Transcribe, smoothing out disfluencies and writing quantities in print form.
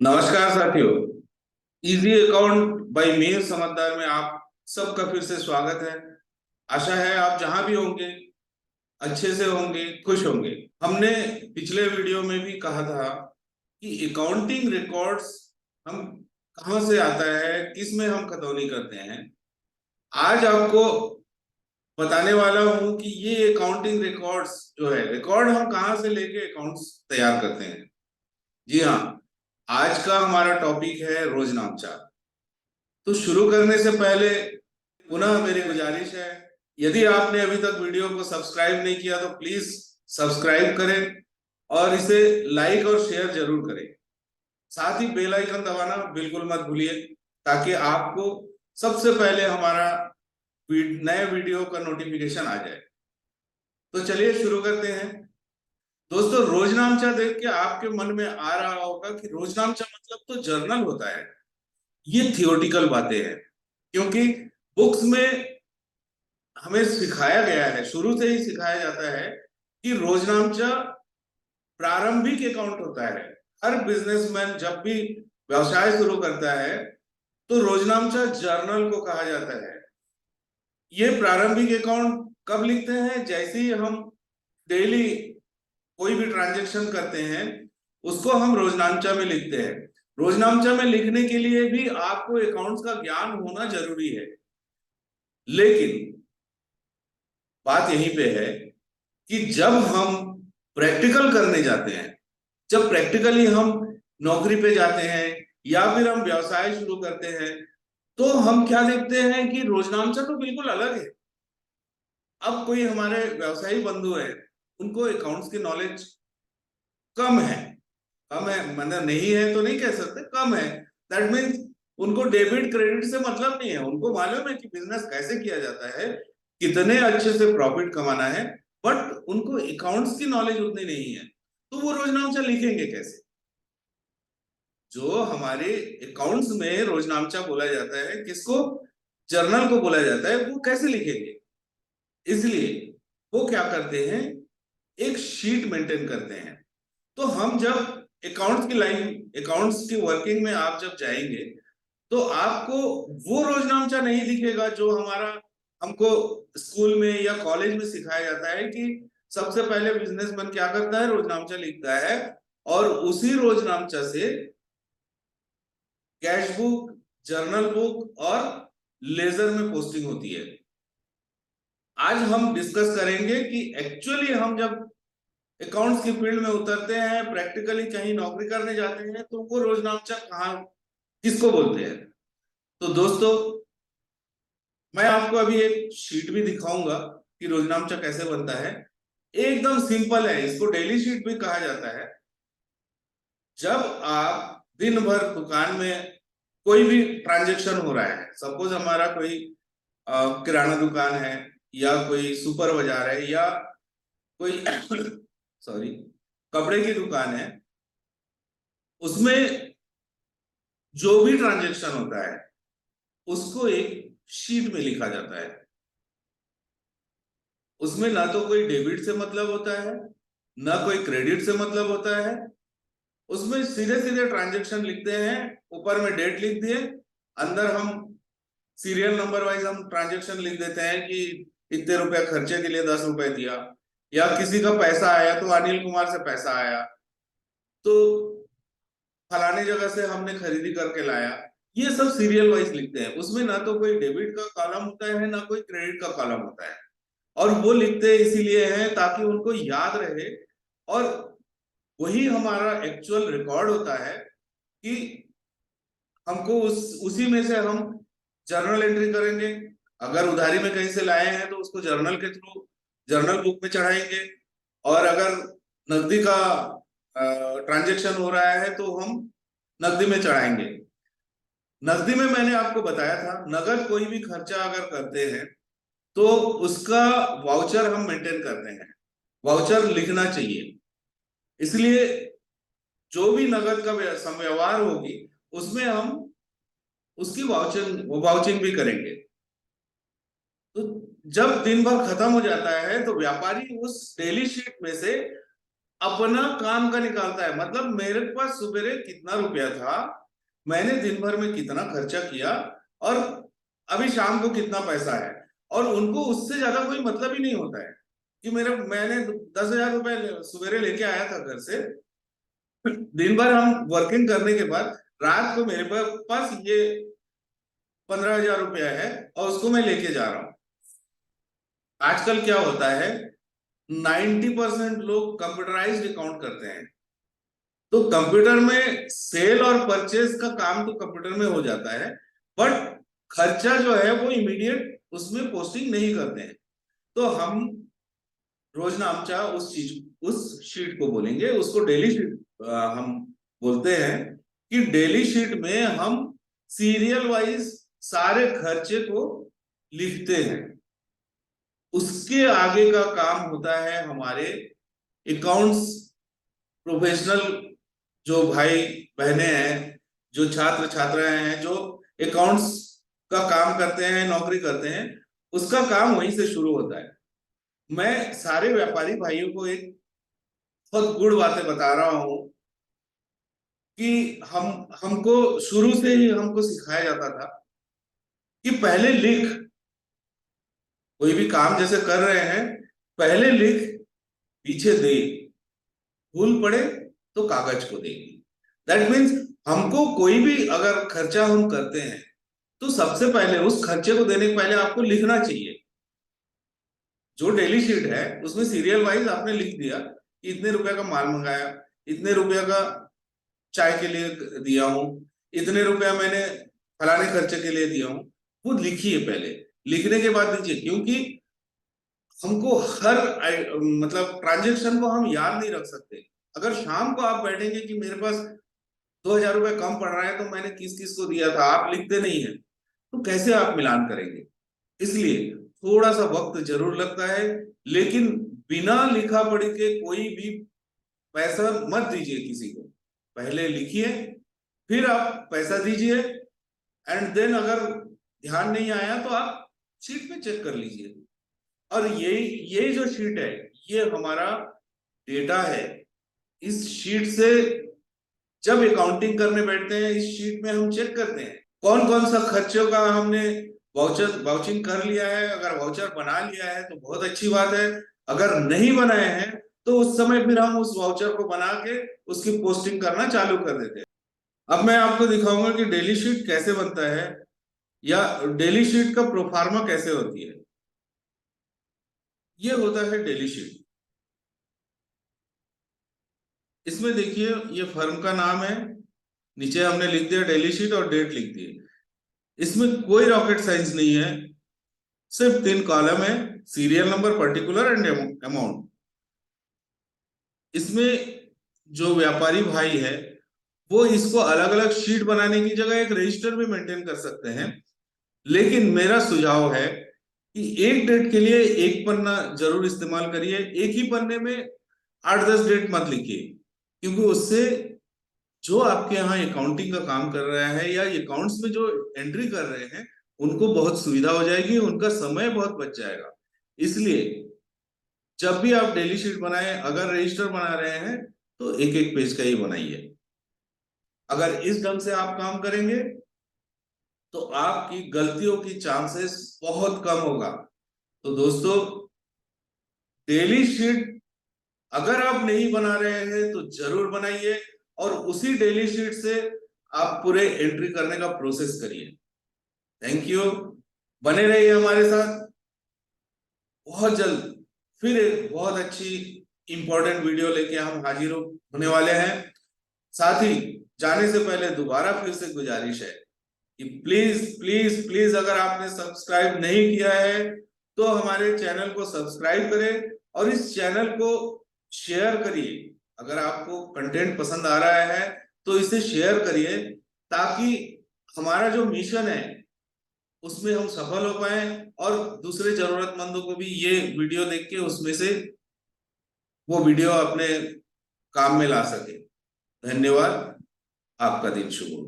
नमस्कार साथियों। Easy account by Mir समझदार में आप सबका फिर से स्वागत है। आशा है आप जहां भी होंगे अच्छे से होंगे, खुश होंगे। हमने पिछले वीडियो में भी कहा था कि अकाउंटिंग रिकॉर्ड्स हम कहां से आता है, किस में हम खतौनी करते हैं। आज आपको बताने वाला हूं कि ये अकाउंटिंग रिकॉर्ड्स जो है, रिकॉर्ड हम कहां से लेके अकाउंट्स तैयार करते हैं। जी हाँ, आज का हमारा टॉपिक है रोजनामचा। तो शुरू करने से पहले पुनः मेरी गुजारिश है, यदि आपने अभी तक वीडियो को सब्सक्राइब नहीं किया तो प्लीज सब्सक्राइब करें और इसे लाइक और शेयर जरूर करें। साथ ही बेल आइकन दबाना बिल्कुल मत भूलिए, ताकि आपको सबसे पहले हमारा नए वीडियो का नोटिफिकेशन आ जाए। तो चलिए शुरू करते हैं। दोस्तों, रोजनामचा देख के आपके मन में आ रहा होगा कि रोजनामचा मतलब तो जर्नल होता है। ये थियोटिकल बातें हैं, क्योंकि बुक्स में हमें सिखाया गया है, शुरू से ही सिखाया जाता है कि रोजनामचा प्रारंभिक अकाउंट होता है। हर बिजनेसमैन जब भी व्यवसाय शुरू करता है तो रोजनामचा जर्नल को कहा जाता है। ये प्रारंभिक अकाउंट कब लिखते हैं? जैसे ही हम डेली कोई भी ट्रांजेक्शन करते हैं उसको हम रोजनामचा में लिखते हैं। रोजनामचा में लिखने के लिए भी आपको अकाउंट्स का ज्ञान होना जरूरी है। लेकिन बात यहीं पे है कि जब हम प्रैक्टिकल करने जाते हैं, जब प्रैक्टिकली हम नौकरी पे जाते हैं या फिर हम व्यवसाय शुरू करते हैं, तो हम क्या देखते हैं कि रोजनामचा तो बिल्कुल अलग है। अब कोई हमारे व्यवसायी बंधु है, उनको अकाउंट्स की नॉलेज कम है। कम है मतलब नहीं है तो नहीं कह सकते, कम है। दैट मीन्स उनको डेबिट क्रेडिट से मतलब नहीं है। उनको मालूम है कि बिजनेस कैसे किया जाता है, कितने अच्छे से प्रॉफिट कमाना है, बट उनको अकाउंट्स की नॉलेज उतनी नहीं है। तो वो रोजनामचा लिखेंगे कैसे? जो हमारे अकाउंट्स में रोजनामचा बोला जाता है, किसको? जर्नल को बोला जाता है। वो कैसे लिखेंगे? इसलिए वो क्या करते हैं, एक शीट मेंटेन करते हैं। तो हम जब अकाउंट्स की लाइन, अकाउंट्स की वर्किंग में आप जब जाएंगे तो आपको वो रोजनामचा नहीं दिखेगा जो हमारा हमको स्कूल में या कॉलेज में सिखाया जाता है कि सबसे पहले बिजनेसमैन क्या करता है, रोजनामचा लिखता है और उसी रोजनामचा से कैश बुक, जर्नल बुक और लेजर में पोस्टिंग होती है। आज हम डिस्कस करेंगे कि एक्चुअली हम जब अकाउंट्स की फील्ड में उतरते हैं, प्रैक्टिकली कहीं नौकरी करने जाते हैं, तो वो रोजनामचा कहाँ, किसको बोलते हैं। तो दोस्तों, मैं आपको अभी एक शीट भी दिखाऊंगा कि रोजनामचा कैसे बनता है। एकदम सिंपल है, इसको डेली शीट भी कहा जाता है। जब आप दिन भर दुकान में कोई भी ट्रांजेक्शन हो रहा है, सपोज हमारा कोई किराना दुकान है या कोई सुपर बाजार है या कोई सॉरी कपड़े की दुकान है, उसमें जो भी ट्रांजेक्शन होता है उसको एक शीट में लिखा जाता है। उसमें ना तो कोई डेबिट से मतलब होता है, ना कोई क्रेडिट से मतलब होता है। उसमें सीधे सीधे ट्रांजेक्शन लिखते हैं, ऊपर में डेट लिख दिए, अंदर हम सीरियल नंबर वाइज हम ट्रांजेक्शन लिख देते हैं कि इतने रुपए खर्चे के लिए 10 रुपए दिया, या किसी का पैसा आया तो अनिल कुमार से पैसा आया तो फलाने जगह से हमने खरीदी करके लाया। ये सब सीरियल वाइज लिखते हैं। उसमें ना तो कोई डेबिट का कॉलम होता है ना कोई क्रेडिट का कॉलम होता है। और वो लिखते इसीलिए हैं ताकि उनको याद रहे, और वही हमारा एक्चुअल रिकॉर्ड होता है कि हमको उसी में से हम जर्नल एंट्री करेंगे। अगर उधारी में कहीं से लाए हैं तो उसको जर्नल के थ्रू जर्नल बुक में चढ़ाएंगे, और अगर नकदी का ट्रांजेक्शन हो रहा है तो हम नकदी में चढ़ाएंगे। नकदी में मैंने आपको बताया था, नगद कोई भी खर्चा अगर करते हैं तो उसका वाउचर हम मेंटेन करते हैं। वाउचर लिखना चाहिए। इसलिए जो भी नगद का व्यवहार होगी उसमें हम उसकी वाउचिंग भी करेंगे। तो जब दिन भर खत्म हो जाता है तो व्यापारी उस डेली शीट में से अपना काम का निकालता है। मतलब मेरे पास सुबह कितना रुपया था, मैंने दिन भर में कितना खर्चा किया, और अभी शाम को कितना पैसा है, और उनको उससे ज्यादा कोई मतलब ही नहीं होता है कि मैंने 10,000 रुपए सुबह लेके आया था घर से। दिन भर हम वर्किंग करने के बाद रात को मेरे पास ये 15,000 रुपया है, और उसको मैं लेके जा रहा हूँ। आजकल क्या होता है, 90% लोग कंप्यूटराइज्ड अकाउंट करते हैं। तो कंप्यूटर में सेल और परचेज का काम तो कंप्यूटर में हो जाता है, बट खर्चा जो है वो इमीडिएट उसमें पोस्टिंग नहीं करते हैं। तो हम रोजनामचा उस शीट को बोलेंगे, उसको डेली शीट हम बोलते हैं, कि डेली शीट में हम सीरियल वाइज सारे खर्चे को लिखते हैं। उसके आगे का काम होता है हमारे अकाउंट्स प्रोफेशनल, जो भाई बहनें हैं, जो छात्र छात्राएं हैं, जो अकाउंट्स का काम करते हैं, नौकरी करते हैं, उसका काम वहीं से शुरू होता है। मैं सारे व्यापारी भाइयों को एक बहुत गुड़ बातें बता रहा हूं कि हमको शुरू से ही हमको सिखाया जाता था कि पहले लिख, कोई भी काम जैसे कर रहे हैं, पहले लिख, पीछे दे, भूल पड़े तो कागज को देगी। दैट मीन्स हमको कोई भी अगर खर्चा हम करते हैं तो सबसे पहले उस खर्चे को देने के पहले आपको लिखना चाहिए। जो डेली शीट है उसमें सीरियल वाइज आपने लिख दिया कि इतने रुपए का माल मंगाया, इतने रुपया का चाय के लिए दिया हूँ, इतने रुपया मैंने फलाने खर्चे के लिए दिया हूँ। वो लिखिए पहले, लिखने के बाद दीजिए, क्योंकि हमको हर मतलब ट्रांजेक्शन को हम याद नहीं रख सकते। अगर शाम को आप बैठेंगे कि मेरे पास 2,000 रुपये कम पड़ रहा है तो मैंने किस किस को दिया था, आप लिखते नहीं है, तो कैसे आप मिलान करेंगे? इसलिए थोड़ा सा वक्त जरूर लगता है, लेकिन बिना लिखा पढ़ी के कोई भी पैसा मत दीजिए किसी को। पहले लिखिए, फिर आप पैसा दीजिए, एंड देन अगर ध्यान नहीं आया तो आप शीट में चेक कर लीजिए। और ये जो शीट है, ये हमारा डेटा है। इस शीट से जब अकाउंटिंग करने बैठते हैं, इस शीट में हम चेक करते हैं कौन कौन सा खर्चों का हमने वाउचिंग कर लिया है। अगर वाउचर बना लिया है तो बहुत अच्छी बात है, अगर नहीं बनाए हैं तो उस समय फिर हम उस वाउचर को बना के उसकी पोस्टिंग करना चालू कर देते हैं। अब मैं आपको दिखाऊंगा कि डेली शीट कैसे बनता है, या डेली शीट का प्रोफार्मा कैसे होती है। ये होता है डेली शीट। इसमें देखिए, ये फर्म का नाम है, नीचे हमने लिख दिया डेली शीट और डेट लिख दी। इसमें कोई रॉकेट साइंस नहीं है, सिर्फ 3 कॉलम है, serial number, particular and amount. इसमें जो व्यापारी भाई है वो इसको अलग अलग शीट बनाने की जगह एक रजिस्टर भी मेंटेन कर सकते हैं। लेकिन मेरा सुझाव है कि एक डेट के लिए एक पन्ना जरूर इस्तेमाल करिए। एक ही पन्ने में 8-10 डेट मत लिखिए, क्योंकि उससे जो आपके यहाँ अकाउंटिंग का काम कर रहा है या अकाउंट्स में जो एंट्री कर रहे हैं, उनको बहुत सुविधा हो जाएगी, उनका समय बहुत बच जाएगा। इसलिए जब भी आप डेली शीट बनाए, अगर रजिस्टर बना रहे हैं तो एक एक पेज का ही बनाइए। अगर इस ढंग से आप काम करेंगे तो आपकी गलतियों की चांसेस बहुत कम होगा। तो दोस्तों, डेली शीट अगर आप नहीं बना रहे हैं तो जरूर बनाइए, और उसी डेली शीट से आप पूरे एंट्री करने का प्रोसेस करिए। थैंक यू, बने रहिए हमारे साथ। बहुत जल्द फिर एक बहुत अच्छी इंपॉर्टेंट वीडियो लेके हम हाजिर होने वाले हैं। साथ ही जाने से पहले दोबारा फिर से गुजारिश है कि प्लीज प्लीज प्लीज, अगर आपने सब्सक्राइब नहीं किया है तो हमारे चैनल को सब्सक्राइब करें, और इस चैनल को शेयर करिए। अगर आपको कंटेंट पसंद आ रहा है तो इसे शेयर करिए, ताकि हमारा जो मिशन है उसमें हम सफल हो पाए, और दूसरे जरूरतमंदों को भी ये वीडियो देख के उसमें से वो वीडियो अपने काम में ला सके। धन्यवाद। आपका दिन शुभ हो।